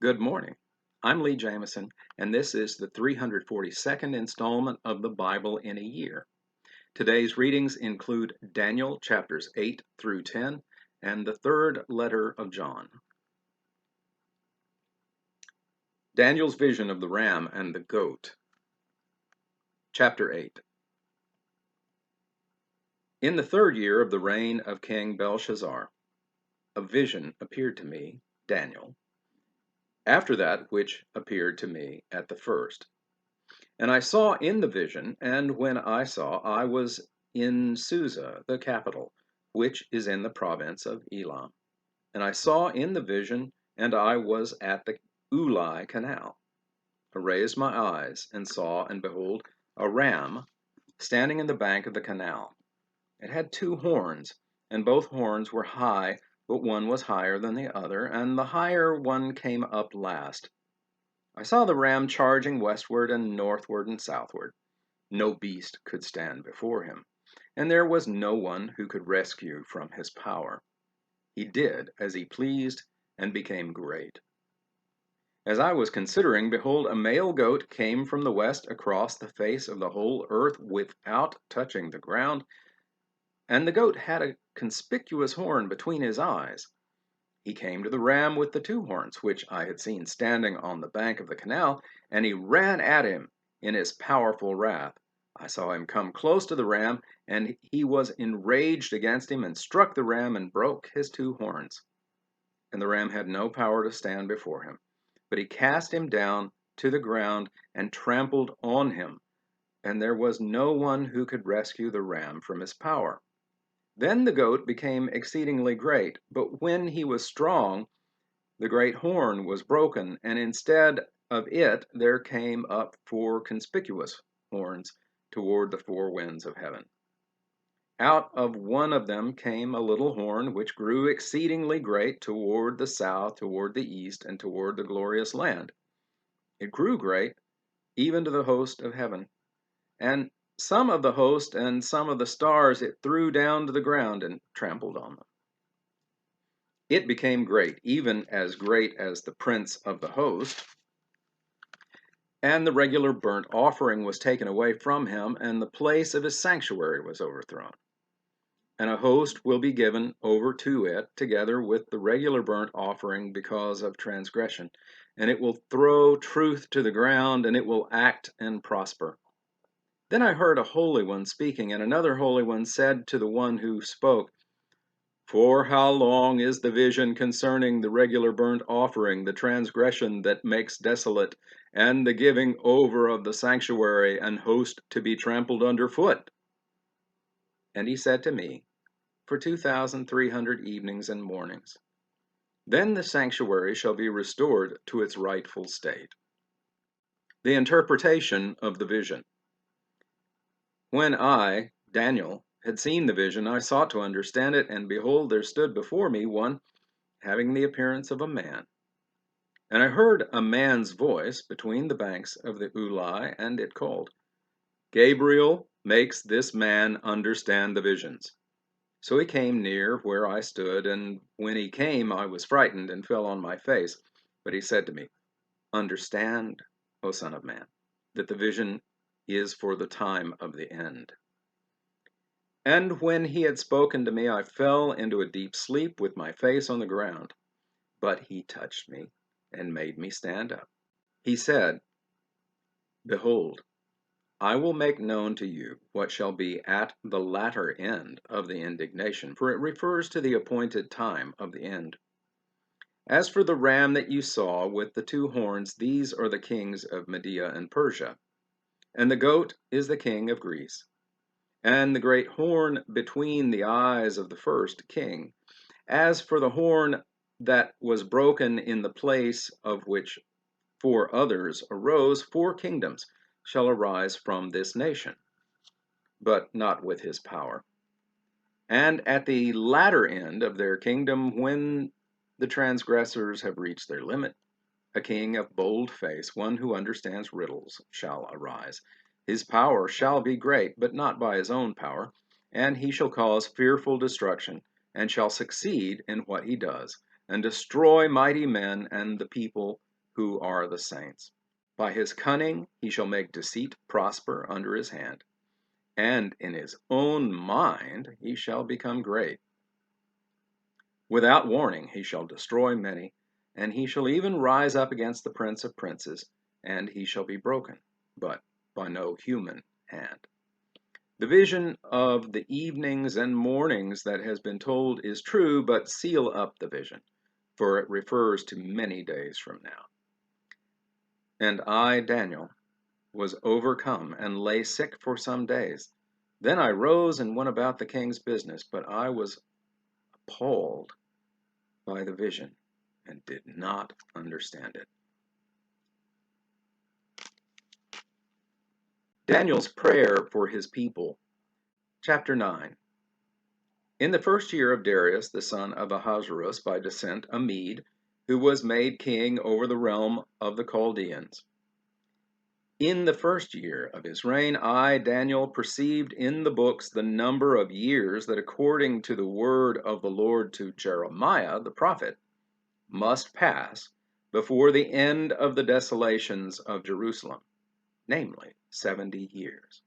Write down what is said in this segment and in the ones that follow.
Good morning. I'm Lee Jamison, and this is the 342nd installment of the Bible in a Year. Today's readings include Daniel chapters 8 through 10 and the third letter of John. Daniel's vision of the ram and the goat. Chapter 8. In the third year of the reign of King Belshazzar, a vision appeared to me, Daniel, after that which appeared to me at the first. And I saw in the vision, and when I saw, I was in Susa, the capital, which is in the province of Elam. And I saw in the vision, and I was at the Ulai canal. I raised my eyes, and saw, and behold, a ram standing in the bank of the canal. It had two horns, and both horns were high, but one was higher than the other, and the higher one came up last. I saw the ram charging westward and northward and southward. No beast could stand before him, and there was no one who could rescue from his power. He did as he pleased and became great. As I was considering, behold, a male goat came from the west across the face of the whole earth without touching the ground, and the goat had a conspicuous horn between his eyes. He came to the ram with the two horns, which I had seen standing on the bank of the canal, and he ran at him in his powerful wrath. I saw him come close to the ram, and he was enraged against him, and struck the ram and broke his two horns. And the ram had no power to stand before him, but he cast him down to the ground and trampled on him, and there was no one who could rescue the ram from his power. Then the goat became exceedingly great, but when he was strong, the great horn was broken, and instead of it there came up four conspicuous horns toward the four winds of heaven. Out of one of them came a little horn, which grew exceedingly great toward the south, toward the east, and toward the glorious land. It grew great, even to the host of heaven. And some of the host and some of the stars it threw down to the ground and trampled on them. It became great, even as great as the prince of the host, and the regular burnt offering was taken away from him, and the place of his sanctuary was overthrown. And a host will be given over to it, together with the regular burnt offering because of transgression, and it will throw truth to the ground, and it will act and prosper. Then I heard a holy one speaking, and another holy one said to the one who spoke, "For how long is the vision concerning the regular burnt offering, the transgression that makes desolate, and the giving over of the sanctuary and host to be trampled underfoot?" And he said to me, "For 2,300 evenings and mornings. Then the sanctuary shall be restored to its rightful state." The interpretation of the vision. When I, Daniel, had seen the vision, I sought to understand it, and behold, there stood before me one having the appearance of a man. And I heard a man's voice between the banks of the Ulai, and it called, "Gabriel makes this man understand the visions." So he came near where I stood, and when he came, I was frightened and fell on my face. But he said to me, "Understand, O Son of Man, that the vision is for the time of the end." And when he had spoken to me, I fell into a deep sleep with my face on the ground. But he touched me and made me stand up. He said, "Behold, I will make known to you what shall be at the latter end of the indignation," for it refers to the appointed time of the end. "As for the ram that you saw with the two horns, these are the kings of Media and Persia, and the goat is the king of Greece. And the great horn between the eyes of the first king. As for the horn that was broken in the place of which four others arose, four kingdoms shall arise from this nation, but not with his power. And at the latter end of their kingdom, when the transgressors have reached their limit, a king of bold face, one who understands riddles, shall arise. His power shall be great, but not by his own power, and he shall cause fearful destruction, and shall succeed in what he does, and destroy mighty men and the people who are the saints. By his cunning he shall make deceit prosper under his hand, and in his own mind he shall become great. Without warning he shall destroy many, and he shall even rise up against the Prince of princes, and he shall be broken, but by no human hand. The vision of the evenings and mornings that has been told is true, but seal up the vision, for it refers to many days from now. And I, Daniel, was overcome and lay sick for some days. Then I rose and went about the king's business, but I was appalled by the vision and did not understand it. Daniel's prayer for his people. Chapter 9. In the first year of Darius, the son of Ahasuerus, by descent a Mede, who was made king over the realm of the Chaldeans. In the first year of his reign, I, Daniel, perceived in the books the number of years that, according to the word of the Lord to Jeremiah the prophet, must pass before the end of the desolations of Jerusalem, namely 70 years.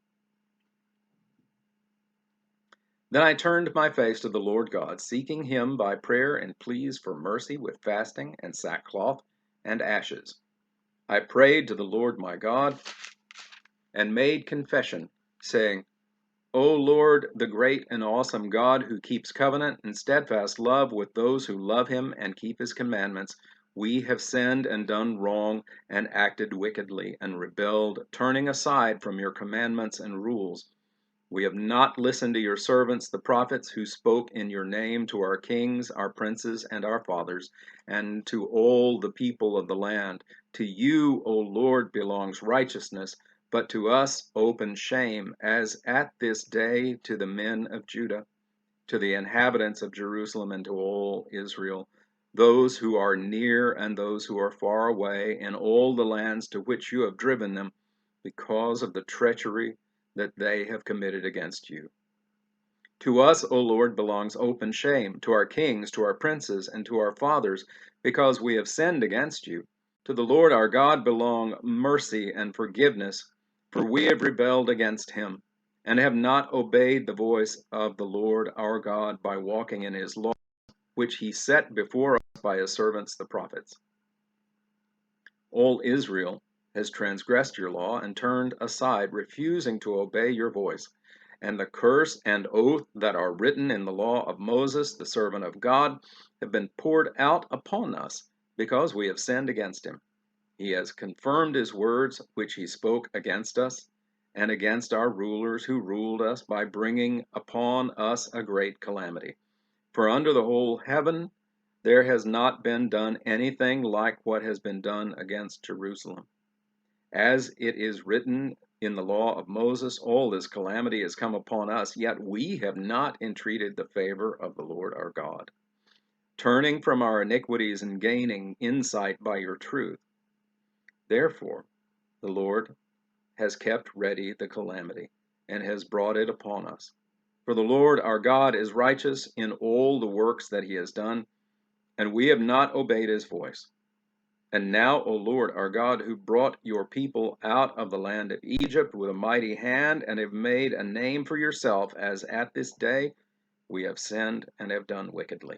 Then I turned my face to the Lord God, seeking him by prayer and pleas for mercy with fasting and sackcloth and ashes. I prayed to the Lord my God and made confession, saying, O Lord, the great and awesome God, who keeps covenant and steadfast love with those who love him and keep his commandments, we have sinned and done wrong and acted wickedly and rebelled, turning aside from your commandments and rules. We have not listened to your servants, the prophets, who spoke in your name to our kings, our princes, and our fathers, and to all the people of the land. To you, O Lord, belongs righteousness, but to us open shame, as at this day to the men of Judah, to the inhabitants of Jerusalem, and to all Israel, those who are near and those who are far away, in all the lands to which you have driven them, because of the treachery that they have committed against you. To us, O Lord, belongs open shame, to our kings, to our princes, and to our fathers, because we have sinned against you. To the Lord our God belong mercy and forgiveness, for we have rebelled against him, and have not obeyed the voice of the Lord our God by walking in his law, which he set before us by his servants the prophets. All Israel has transgressed your law and turned aside, refusing to obey your voice. And the curse and oath that are written in the law of Moses, the servant of God, have been poured out upon us, because we have sinned against him. He has confirmed his words which he spoke against us, and against our rulers who ruled us, by bringing upon us a great calamity. For under the whole heaven there has not been done anything like what has been done against Jerusalem. As it is written in the law of Moses, all this calamity has come upon us, yet we have not entreated the favor of the Lord our God, turning from our iniquities and gaining insight by your truth. Therefore, the Lord has kept ready the calamity and has brought it upon us. For the Lord our God is righteous in all the works that he has done, and we have not obeyed his voice. And now, O Lord our God, who brought your people out of the land of Egypt with a mighty hand, and have made a name for yourself, as at this day, we have sinned and have done wickedly.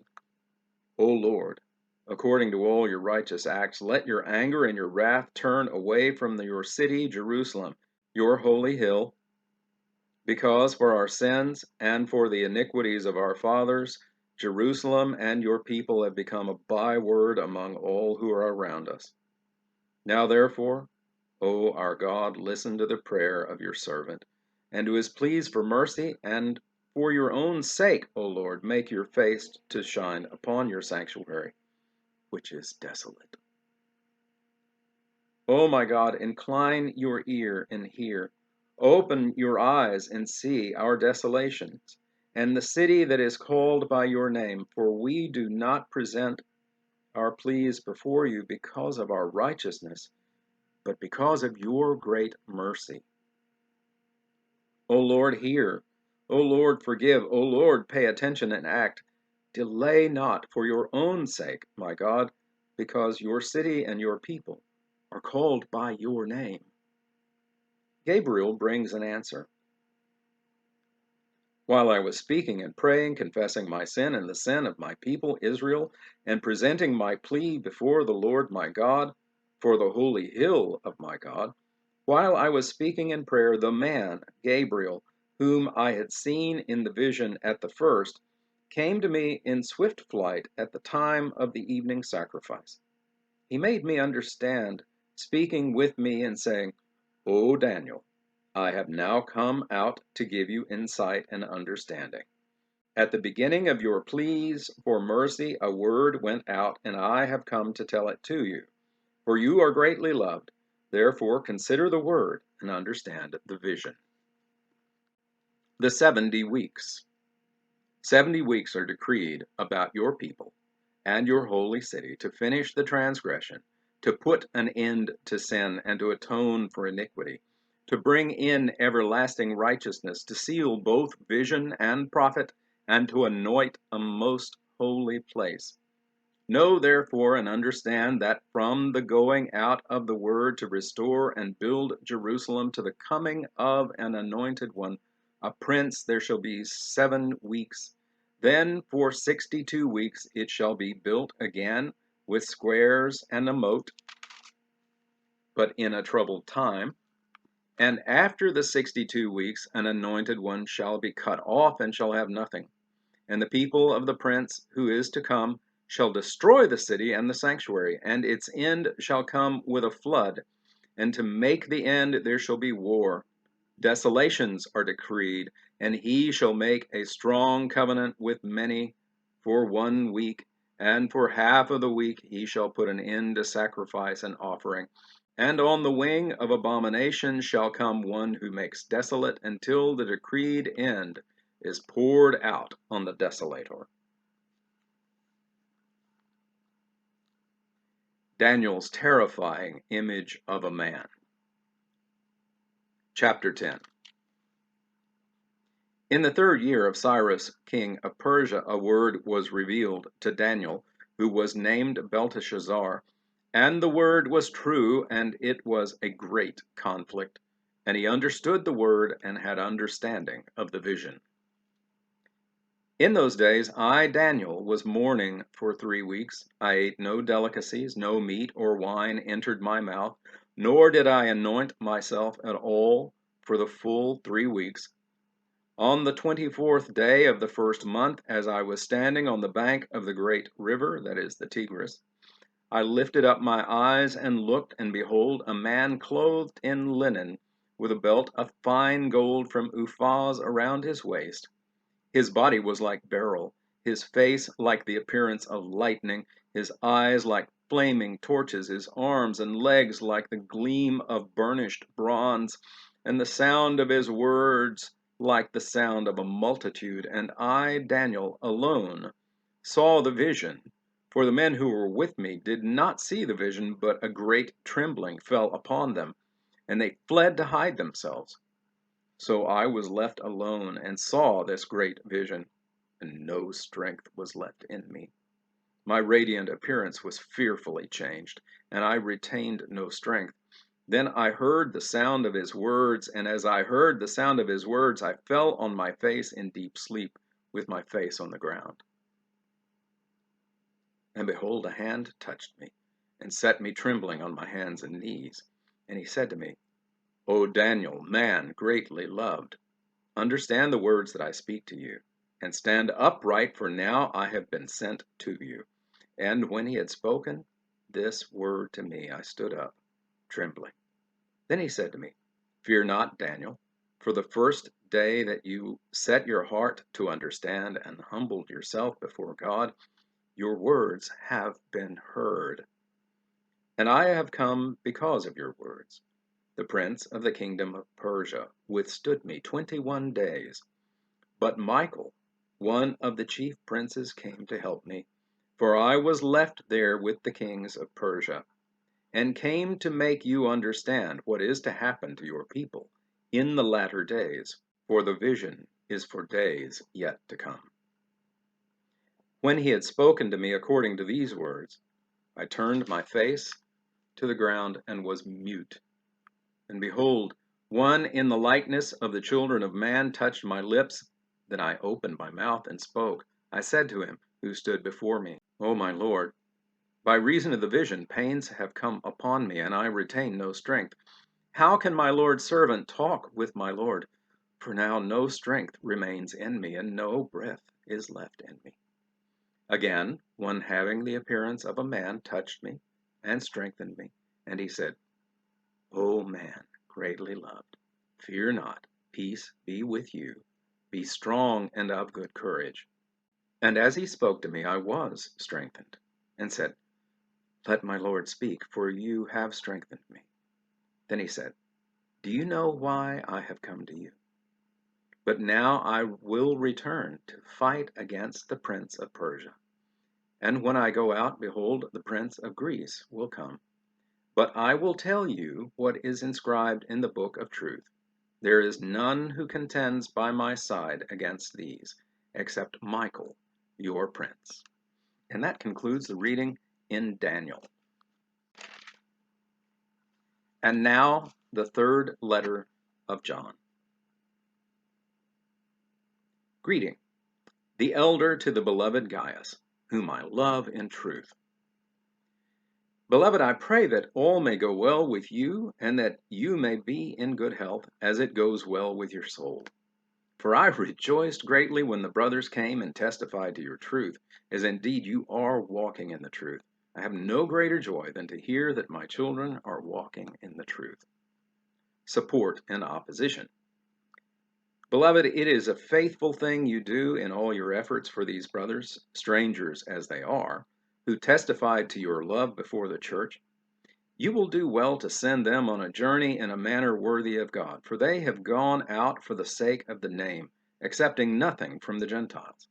O Lord, according to all your righteous acts, let your anger and your wrath turn away from your city, Jerusalem, your holy hill, because for our sins and for the iniquities of our fathers, Jerusalem and your people have become a byword among all who are around us. Now therefore, O our God, listen to the prayer of your servant, and to his pleas for mercy, and for your own sake, O Lord, make your face to shine upon your sanctuary, which is desolate. O my God, incline your ear and hear. Open your eyes and see our desolations, and the city that is called by your name, for we do not present our pleas before you because of our righteousness, but because of your great mercy. O Lord, hear. O Lord, forgive. O Lord, pay attention and act. Delay not for your own sake, my God, because your city and your people are called by your name. Gabriel brings an answer. While I was speaking and praying, confessing my sin and the sin of my people Israel, and presenting my plea before the Lord my God for the holy hill of my God, while I was speaking in prayer, the man, Gabriel, whom I had seen in the vision at the first, came to me in swift flight at the time of the evening sacrifice. He made me understand, speaking with me and saying, O Daniel, I have now come out to give you insight and understanding. At the beginning of your pleas for mercy, a word went out, and I have come to tell it to you. For you are greatly loved. Therefore, consider the word and understand the vision. The 70 weeks. 70 weeks are decreed about your people and your holy city to finish the transgression, to put an end to sin and to atone for iniquity, to bring in everlasting righteousness, to seal both vision and prophet, and to anoint a most holy place. Know therefore and understand that from the going out of the word to restore and build Jerusalem to the coming of an anointed one, a prince, there shall be 7 weeks. Then for 62 weeks it shall be built again with squares and a moat, but in a troubled time. And after the 62 weeks an anointed one shall be cut off and shall have nothing. And the people of the prince who is to come shall destroy the city and the sanctuary, and its end shall come with a flood. And to make the end there shall be war. Desolations are decreed, and he shall make a strong covenant with many for 1 week, and for half of the week he shall put an end to sacrifice and offering. And on the wing of abomination shall come one who makes desolate until the decreed end is poured out on the desolator. Daniel's terrifying image of a man. Chapter 10. In the 3rd year of Cyrus, king of Persia, a word was revealed to Daniel, who was named Belteshazzar. And the word was true, and it was a great conflict. And he understood the word and had understanding of the vision. In those days, I, Daniel, was mourning for 3 weeks. I ate no delicacies, no meat or wine entered my mouth, nor did I anoint myself at all for the full 3 weeks. On the 24th day of the 1st month, as I was standing on the bank of the great river, that is the Tigris, I lifted up my eyes and looked, and behold, a man clothed in linen, with a belt of fine gold from Uphaz around his waist. His body was like beryl, his face like the appearance of lightning, his eyes like flaming torches, his arms and legs like the gleam of burnished bronze, and the sound of his words like the sound of a multitude. And I, Daniel, alone saw the vision, for the men who were with me did not see the vision, but a great trembling fell upon them, and they fled to hide themselves. So I was left alone and saw this great vision, and no strength was left in me. My radiant appearance was fearfully changed, and I retained no strength. Then I heard the sound of his words, and as I heard the sound of his words, I fell on my face in deep sleep, with my face on the ground. And behold, a hand touched me, and set me trembling on my hands and knees. And he said to me, O Daniel, man greatly loved, understand the words that I speak to you, and stand upright, for now I have been sent to you. And when he had spoken this word to me, I stood up, trembling. Then he said to me, Fear not, Daniel, for the first day that you set your heart to understand and humbled yourself before God, your words have been heard. And I have come because of your words. The prince of the kingdom of Persia withstood me 21 days. But Michael, one of the chief princes, came to help me, for I was left there with the kings of Persia, and came to make you understand what is to happen to your people in the latter days, for the vision is for days yet to come. When he had spoken to me according to these words, I turned my face to the ground and was mute. And behold, one in the likeness of the children of man touched my lips. Then I opened my mouth and spoke. I said to him who stood before me, O my Lord, by reason of the vision, pains have come upon me, and I retain no strength. How can my Lord's servant talk with my Lord? For now no strength remains in me, and no breath is left in me. Again, one having the appearance of a man touched me and strengthened me, and he said, O man, greatly loved, fear not, peace be with you. Be strong and of good courage. And as he spoke to me, I was strengthened, and said, Let my Lord speak, for you have strengthened me. Then he said, Do you know why I have come to you? But now I will return to fight against the prince of Persia. And when I go out, behold, the prince of Greece will come. But I will tell you what is inscribed in the book of truth. There is none who contends by my side against these, except Michael, your prince. And that concludes the reading in Daniel. And now the third letter of John. Greeting, the elder to the beloved Gaius, whom I love in truth. Beloved, I pray that all may go well with you, and that you may be in good health, as it goes well with your soul. For I rejoiced greatly when the brothers came and testified to your truth, as indeed you are walking in the truth. I have no greater joy than to hear that my children are walking in the truth. Support and opposition. Beloved, it is a faithful thing you do in all your efforts for these brothers, strangers as they are, who testified to your love before the church. You will do well to send them on a journey in a manner worthy of God, for they have gone out for the sake of the name, accepting nothing from the Gentiles.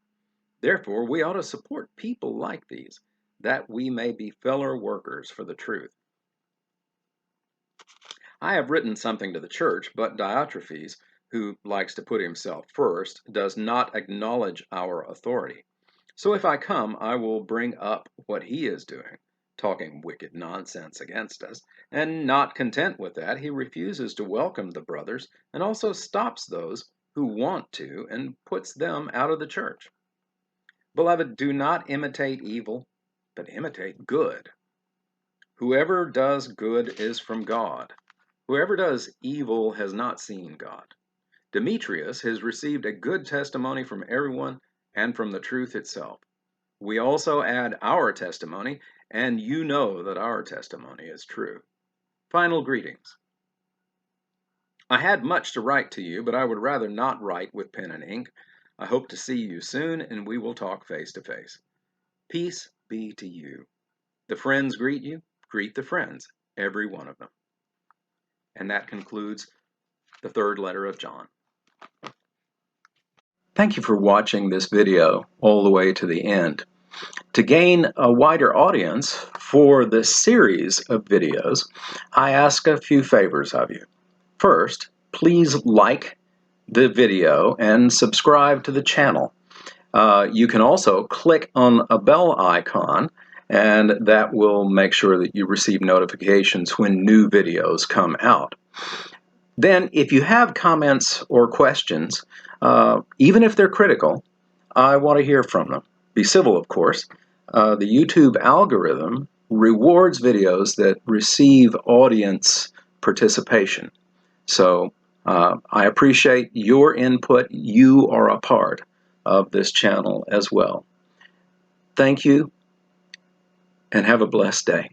Therefore, we ought to support people like these, that we may be fellow workers for the truth. I have written something to the church, but Diotrephes, who likes to put himself first, does not acknowledge our authority. So if I come, I will bring up what he is doing, talking wicked nonsense against us, and not content with that, he refuses to welcome the brothers and also stops those who want to and puts them out of the church. Beloved, do not imitate evil, but imitate good. Whoever does good is from God. Whoever does evil has not seen God. Demetrius has received a good testimony from everyone and from the truth itself. We also add our testimony, and you know that our testimony is true. Final greetings. I had much to write to you, but I would rather not write with pen and ink. I hope to see you soon, and we will talk face to face. Peace be to you. The friends greet you. Greet the friends, every one of them. And that concludes the third letter of John. Thank you for watching this video all the way to the end. To gain a wider audience for this series of videos, I ask a few favors of you. First, please like the video and subscribe to the channel. You can also click on a bell icon, and that will make sure that you receive notifications when new videos come out. Then, if you have comments or questions, even if they're critical, I want to hear from them. Be civil, of course. The YouTube algorithm rewards videos that receive audience participation. So I appreciate your input. You are a part of this channel as well. Thank you, and have a blessed day.